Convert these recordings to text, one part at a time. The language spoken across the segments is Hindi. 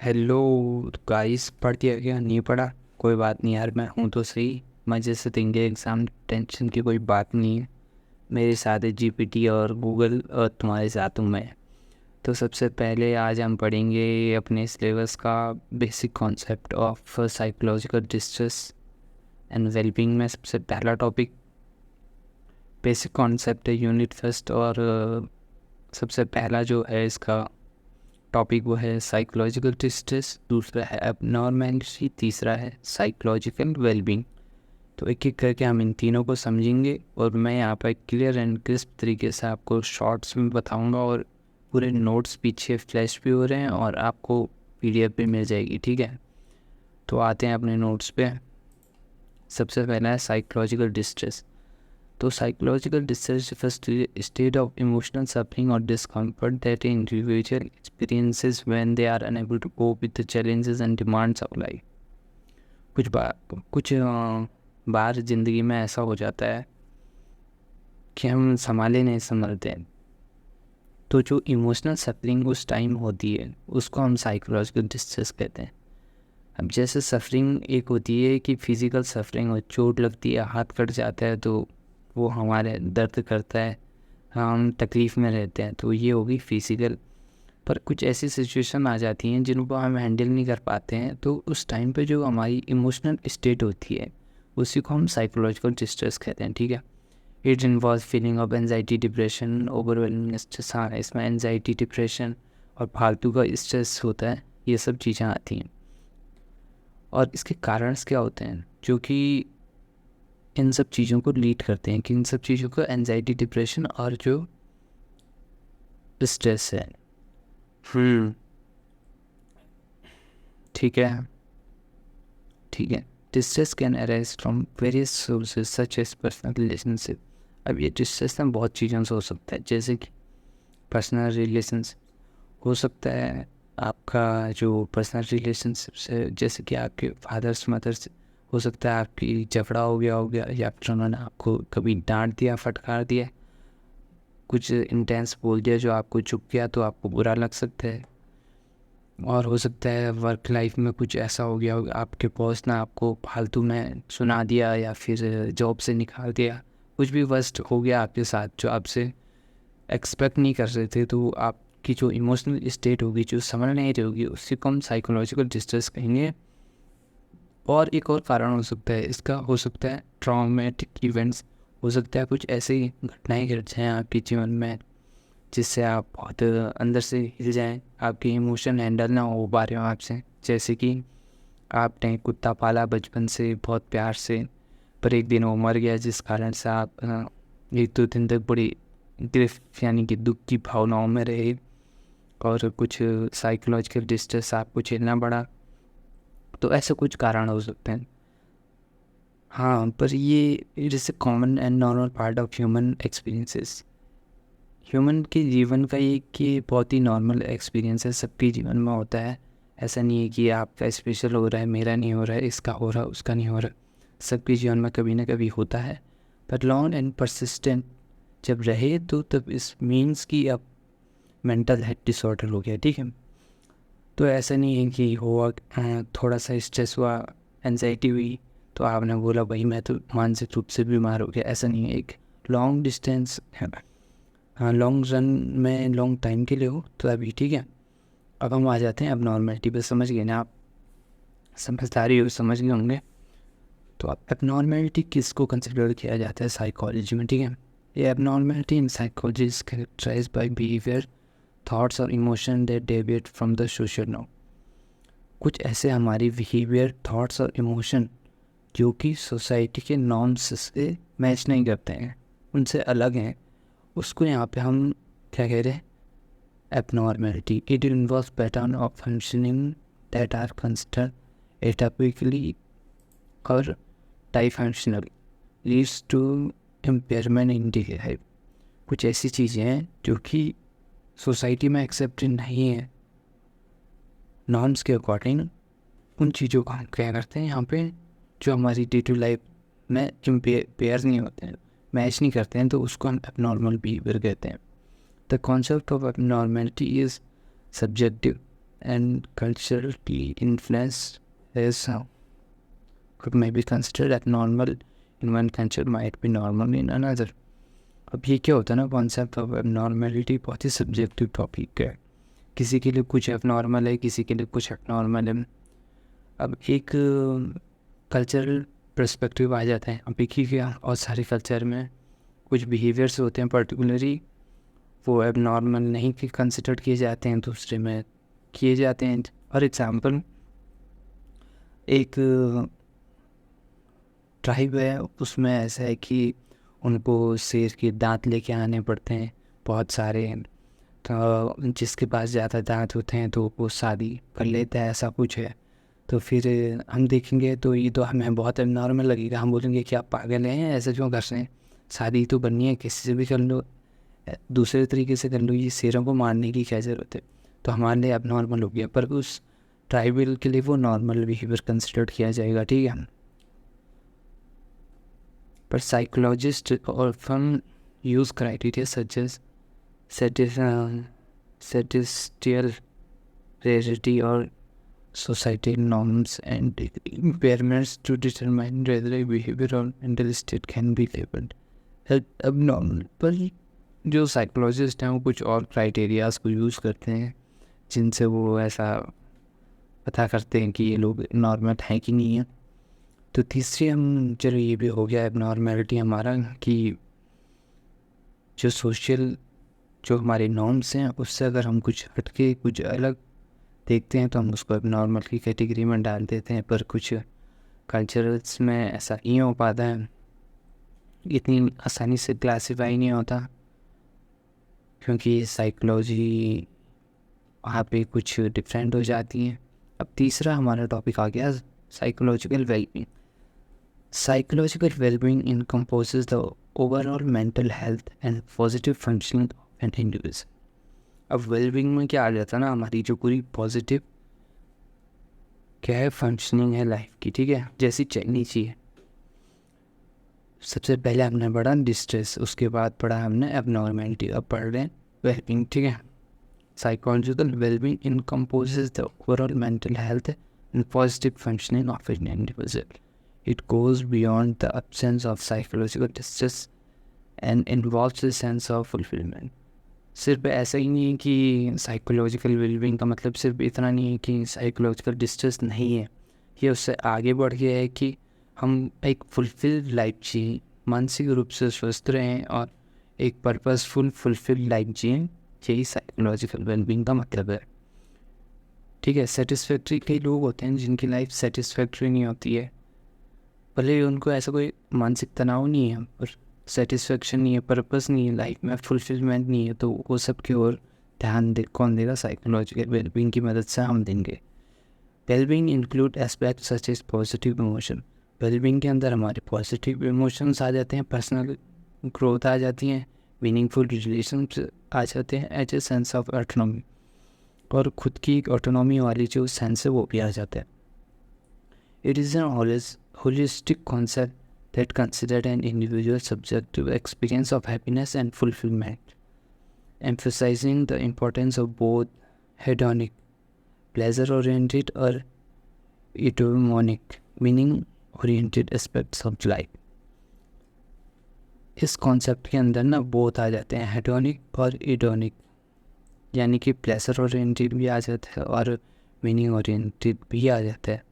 हेलो गाइस, पढ़ दिया क्या? नहीं पढ़ा? कोई बात नहीं यार, मैं हूँ तो सही। मज़े से देंगे एग्ज़ाम, टेंशन की कोई बात नहीं है। मेरे साथ है जीपीटी और गूगल, और तुम्हारे साथ हूँ मैं। तो सबसे पहले आज हम पढ़ेंगे अपने सिलेबस का basic concept of psychological distress and wellbeing में सबसे पहला टॉपिक बेसिक कॉन्सेप्ट है यूनिट फर्स्ट। और सबसे पहला जो है इसका टॉपिक वो है साइकोलॉजिकल डिस्ट्रेस, दूसरा है एबनॉर्मैलिटी, तीसरा है साइकोलॉजिकल वेलबींग। तो एक एक करके हम इन तीनों को समझेंगे और मैं यहाँ पर क्लियर एंड क्रिस्प तरीके से आपको शॉर्ट्स में बताऊँगा, और पूरे नोट्स पीछे फ्लैश भी हो रहे हैं और आपको पीडीएफ भी मिल जाएगी। ठीक है, तो आते हैं अपने नोट्स पे। सबसे पहला है साइकोलॉजिकल डिस्ट्रेस। तो psychological distress refers to a state of emotional suffering or discomfort that an individual experiences when they are unable to cope with the challenges and demands of life. कुछ बार ज़िंदगी में ऐसा हो जाता है कि हम संभाले नहीं संभलते हैं। तो जो इमोशनल सफरिंग उस टाइम होती है उसको हम साइकोलॉजिकल डिस्ट्रेस कहते हैं। अब जैसे सफरिंग एक होती है कि फिज़िकल सफरिंग हो, चोट लगती है, हाथ कट जाता है तो वो हमारे दर्द करता है, हम तकलीफ़ में रहते हैं, तो ये होगी फिज़िकल। पर कुछ ऐसी सिचुएशन आ जाती हैं जिनको हम हैंडल नहीं कर पाते हैं, तो उस टाइम पे जो हमारी इमोशनल स्टेट होती है उसी को हम साइकोलॉजिकल डिस्ट्रेस कहते हैं। ठीक है, it involve feeling of anxiety, depression, overwhelming stress. हाँ, इसमें एनजाइटी, डिप्रेशन और फालतू का स्ट्रेस होता है, ये सब चीज़ें आती हैं। और इसके कारण क्या होते हैं जो कि इन सब चीज़ों को लीड करते हैं, कि इन सब चीज़ों को एनजाइटी, डिप्रेशन और जो स्ट्रेस है। ठीक है, ठीक है। Distress can arise from various sources such as personal relationship. अब ये डिस्ट्रेस ना बहुत चीज़ों से हो सकता है, जैसे कि पर्सनल रिलेशंस हो सकता है, आपका जो पर्सनल रिलेशनशिप से, जैसे कि आपके फादर्स मदर्स, हो सकता है आपकी झगड़ा हो गया या फिर उन्होंने आपको कभी डांट दिया, फटकार दिया, कुछ इंटेंस बोल दिया जो आपको चुभ गया, तो आपको बुरा लग सकता है। और हो सकता है वर्क लाइफ में कुछ ऐसा हो गया हो, आपके बॉस ने आपको फालतू में सुना दिया या फिर जॉब से निकाल दिया, कुछ भी वर्स्ट हो गया आपके साथ जो आपसे एक्सपेक्ट नहीं कर रहे थे, तो आपकी जो इमोशनल स्टेट होगी, जो समझ नहीं रही होगी, उसी को हम साइकोलॉजिकल डिस्ट्रेस कहेंगे। और एक और कारण हो सकता है इसका, हो सकता है ट्रॉमेटिक इवेंट्स। हो सकता है कुछ ऐसी घटनाएं घट जाएँ आपके जीवन में जिससे आप बहुत अंदर से हिल जाएं, आपके इमोशन हैंडल ना हो पा रहे हो आपसे। जैसे कि आपने कुत्ता पाला बचपन से बहुत प्यार से, पर एक दिन वो मर गया, जिस कारण से आप 1-2 दिन तक बड़ी ग्रिफ यानी कि दुख की भावनाओं में रहे और कुछ साइकोलॉजिकल डिस्ट्रेस आपको झेलना पड़ा। तो ऐसे कुछ कारण हो सकते हैं। हाँ, पर ये it is a common and normal part of human experiences. Human के जीवन का ये कि बहुत ही नॉर्मल एक्सपीरियंस है, सबके जीवन में होता है। ऐसा नहीं है कि आपका स्पेशल हो रहा है, मेरा नहीं हो रहा है, इसका हो रहा है, उसका नहीं हो रहा। सबके जीवन में कभी ना कभी होता है, पर लॉन्ग एंड परसिस्टेंट जब रहे तो तब इस मीन्स कि अब मेंटल हेल्थ डिसऑर्डर हो गया। ठीक है, तो ऐसा नहीं है कि हुआ थोड़ा सा स्ट्रेस हुआ, एनजाइटी हुई, तो आपने बोला भाई मैं तो मानसिक रूप से बीमार हो गया। ऐसा नहीं है, एक लॉन्ग डिस्टेंस है। हाँ, लॉन्ग रन में लॉन्ग टाइम के लिए हो तो अभी ठीक है। अब हम आ जाते हैं अब नॉर्मलिटी पे। समझ गए ना आप? समझदारी हो, समझ गए होंगे। तो अब एबनॉर्मेलिटी किसको कंसिडर किया जाता है साइकोलॉजी में? ठीक है, ये abnormality in psychology is characterised by behaviour, thoughts और emotion that deviate from the social norm. कुछ ऐसे हमारी बिहेवियर, थॉट्स और इमोशन जो कि सोसाइटी के नॉर्म्स से मैच नहीं करते हैं, उनसे अलग हैं, उसको यहाँ पे हम क्या कह रहे हैं? Abnormality. It involves pattern of functioning that are considered atypically or dysfunctional, leads to impairment in daily life. कुछ ऐसी चीज़ें हैं जो कि सोसाइटी में एक्सेप्टेड नहीं है नॉर्म्स के अकॉर्डिंग। उन चीज़ों को हम क्या करते हैं यहाँ पे, जो हमारी डे टू लाइफ में पेयर नहीं होते हैं, मैच नहीं करते हैं, तो उसको हम एबनॉर्मल बिहेवियर कहते हैं। The concept of abnormality is subjective and culturally influence is could may be considered abnormal in one culture might be normal in another. अब ये क्या होता है ना, कॉन्सेप्ट ऑफ एबनॉर्मेलिटी बहुत ही सब्जेक्टिव टॉपिक है. किसी के लिए कुछ एबनॉर्मल है, किसी के लिए कुछ एबनॉर्मल है. अब एक कल्चरल पर्सपेक्टिव आ जाता है. अब देखिए क्या, और सारे कल्चर में कुछ बिहेवियर्स होते हैं पर्टिकुलरली वो एबनॉर्मल नहीं कंसिडर किए जाते हैं, दूसरे में किए जाते हैं. फॉर एग्ज़ाम्पल एक ट्राइब है, उसमें ऐसा है कि उनको शेर के दांत लेके आने पड़ते हैं बहुत सारे. तो जिसके पास ज़्यादा दांत होते हैं तो वो शादी कर लेता है, ऐसा कुछ है. तो फिर हम देखेंगे तो ये तो हमें बहुत एबनॉर्मल लगेगा. हम बोलेंगे कि आप पागल हैं, ऐसा क्यों कर रहे हैं, शादी तो करनी है, किसी से भी कर लो, दूसरे तरीके से कर लो, ये शेरों को मारने की क्या ज़रूरत है. तो हमारे लिए अब नॉर्मल हो गया, पर उस ट्राइबल के लिए वो नॉर्मल बिहेवियर कंसिडर किया जाएगा. ठीक है, पर psychologist often use criteria such as statistical rarity or societal norms and impairments to determine whether a behavior or mental state can be labeled abnormal. पर जो साइकोलॉजिस्ट हैं वो कुछ और क्राइटेरियाज को यूज़ करते हैं जिनसे वो ऐसा पता करते हैं कि ये लोग नॉर्मल हैं कि नहीं हैं. तो तीसरी हम चलो ये भी हो गया एबनॉर्मेलिटी हमारा कि जो सोशल जो हमारे नॉर्म्स हैं उससे अगर हम कुछ हटके कुछ अलग देखते हैं तो हम उसको एबनॉर्मल की कैटेगरी में डाल देते हैं. पर कुछ कल्चरल्स में ऐसा नहीं हो पाता है, इतनी आसानी से क्लासीफाई नहीं होता, क्योंकि साइकोलॉजी वहाँ पे कुछ डिफरेंट हो जाती हैं. अब तीसरा हमारा टॉपिक आ गया psychological wellbeing. Psychological wellbeing encompasses the overall mental health and positive functioning of an individual. अब वेलबींग में क्या आ जाता है ना, हमारी जो पूरी पॉजिटिव क्या है फंक्शनिंग है लाइफ की. ठीक है, जैसी चलनी चाहिए. सबसे पहले हमने पढ़ा डिस्ट्रेस, उसके बाद पढ़ा हमने एबनॉर्मेलिटी, अब पढ़ रहे हैं वेलबींग. ठीक है, psychological wellbeing encompasses the overall mental health and positive functioning of an individual. It goes beyond the absence of psychological distress and involves a sense of fulfillment. सिर्फ ऐसा ही नहीं है कि साइकोलॉजिकल वेलबींग का मतलब सिर्फ इतना नहीं है कि साइकोलॉजिकल डिस्ट्रेस नहीं है, ये उससे आगे बढ़ गया है कि हम एक फुलफिल्ड लाइफ जिए, मानसिक रूप से स्वस्थ रहें और एक पर्पसफुल फुलफिल्ड लाइफ जिए. यही साइकोलॉजिकल वेलबींग का मतलब है. ठीक है, सेटिस्फैक्ट्री कई लोग होते हैं जिनकी लाइफ सेटिस्फैक्ट्री नहीं होती है, भले उनको ऐसा कोई मानसिक तनाव नहीं है पर सेटिस्फेक्शन नहीं है, पर्पस नहीं है लाइफ में, फुलफिलमेंट नहीं है, तो वो सब की ओर ध्यान कौन देगा, साइकोलॉजिकल वेलबींग की मदद से हम देंगे. Wellbeing include aspect such as positive emotion. Wellbeing के अंदर हमारे पॉजिटिव इमोशंस आ जाते हैं, पर्सनल ग्रोथ आ जाती हैं, मीनिंगफुल रिलेशंस आ जाते हैं, as a sense of autonomy, और खुद की एक ऑटोनॉमी वाली जो सेंस है वो भी आ जाता है. It is an holistic concept that considered an individual's subjective experience of happiness and fulfillment, emphasizing the importance of both hedonic, pleasure-oriented or eudaimonic, meaning-oriented aspects of life. इस कॉन्सेप्ट के अंदर ना बोथ आ जाते हैं, हेडोनिक और इडोनिक, यानी कि प्लेजर ओरिएंटेड भी आ जाता है और मीनिंग ओरिएंटेड भी आ जाता है.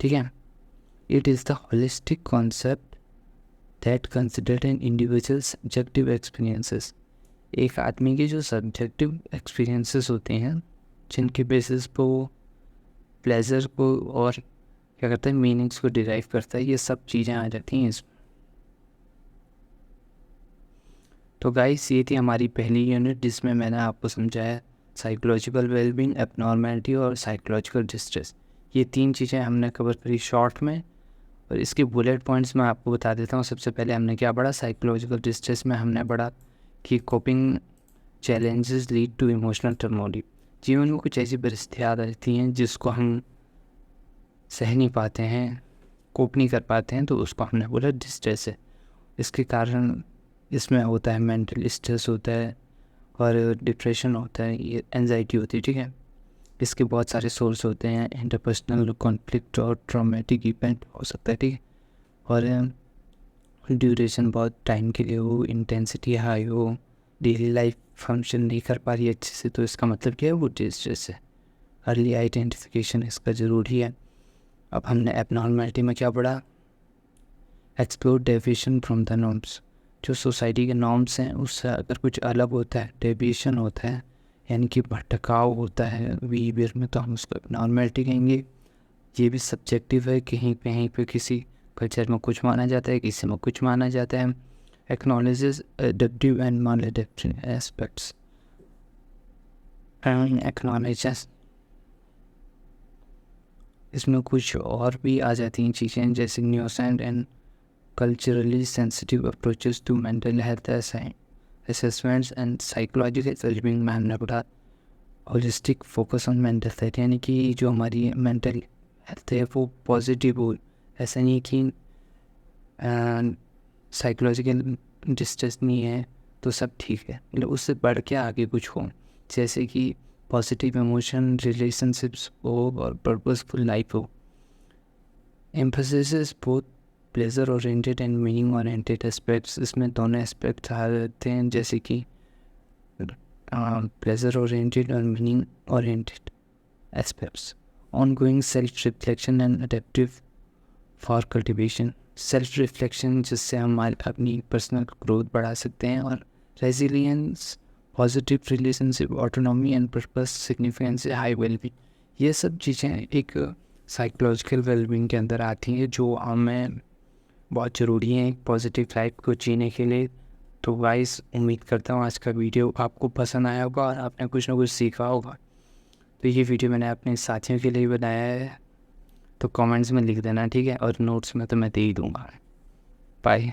ठीक है, it is the holistic concept that considered an individual's subjective experiences. एक आदमी के जो subjective experiences होते हैं जिनके बेसिस पर वो प्लेजर को और क्या करता है मीनिंग्स को डिराइव करता है, ये सब चीज़ें आ जाती हैं इसमें. तो गाइस ये थी हमारी पहली यूनिट जिसमें मैंने आपको समझाया साइकोलॉजिकल वेलबींग, एबनॉर्मेलिटी और साइकोलॉजिकल डिस्ट्रेस. ये तीन चीज़ें हमने कवर करी शॉर्ट में, और इसके बुलेट पॉइंट्स मैं आपको बता देता हूँ. सबसे पहले हमने क्या पढ़ा, साइकोलॉजिकल डिस्ट्रेस में हमने पढ़ा कि coping challenges lead to emotional turmoil. जीवन में कुछ ऐसी परिस्थितियाँ आ जाती हैं जिसको हम सह नहीं पाते हैं, कोप नहीं कर पाते हैं, तो उसको हमने बोला डिस्ट्रेस है. इसके कारण इसमें होता है मेंटल स्ट्रेस होता है और डिप्रेशन होता है, ये एंजाइटी होती है. ठीक है, इसके बहुत सारे सोर्स होते हैं, इंटरपर्सनल कॉन्फ्लिक्ट और ट्रॉमेटिक इवेंट हो सकता है, ठीक है, और ड्यूरेशन बहुत टाइम के लिए हो, इंटेंसिटी हाई हो, डेली लाइफ फंक्शन नहीं कर पा रही अच्छे से, तो इसका मतलब क्या है, वो डिस्ट्रेस है। अर्ली आइडेंटिफिकेशन इसका ज़रूरी है। अब हमने एबनॉर्मलिटी में क्या पढ़ा, explore deviation from the norms. जो सोसाइटी के नॉर्म्स हैं उससे अगर कुछ अलग होता है, डेविएशन होता है, यानी कि भटकाव होता है बिहेवियर में, तो हम उसको एबनॉर्मलिटी कहेंगे। ये भी सब्जेक्टिव है, कहीं कहीं पे किसी कल्चर में कुछ माना जाता है, किसी में कुछ माना जाता है। Acknowledges adaptive and non adaptive aspects and acknowledges, इसमें कुछ और भी आ जाती हैं चीज़ें, जैसे nuanced and culturally sensitive approaches to mental health assessments and psychological wellbeing में हमने पढ़ा holistic focus on mental health, यानी कि जो हमारी मेंटल हेल्थ है वो पॉजिटिव हो। ऐसा नहीं कि साइकोलॉजिकल डिस्ट्रेस नहीं है तो सब ठीक है, मतलब उससे बढ़ के आगे कुछ हो, जैसे कि पॉजिटिव इमोशन, रिलेशनशिप्स हो और पर्पसफुल लाइफ हो। Emphasis both pleasure oriented and meaning oriented aspects, इसमें दोनों एस्पेक्ट्स आ जाते हैं, जैसे कि प्लेजर ओरिएंटेड और meaning oriented aspects. Ongoing self reflection and adaptive for cultivation, self reflection जिससे हम अपनी पर्सनल ग्रोथ बढ़ा सकते हैं, और resilience, positive relationship, autonomy and purpose, significance, high wellbeing, ये सब चीज़ें एक साइकोलॉजिकल वेलबींग के अंदर आती हैं जो हमें बहुत ज़रूरी है एक पॉजिटिव लाइफ को जीने के लिए। तो गाइस, उम्मीद करता हूँ आज का वीडियो आपको पसंद आया होगा और आपने कुछ ना कुछ सीखा होगा। तो ये वीडियो मैंने अपने साथियों के लिए बनाया है, तो कमेंट्स में लिख देना, ठीक है, और नोट्स में तो मैं दे ही दूँगा। बाय।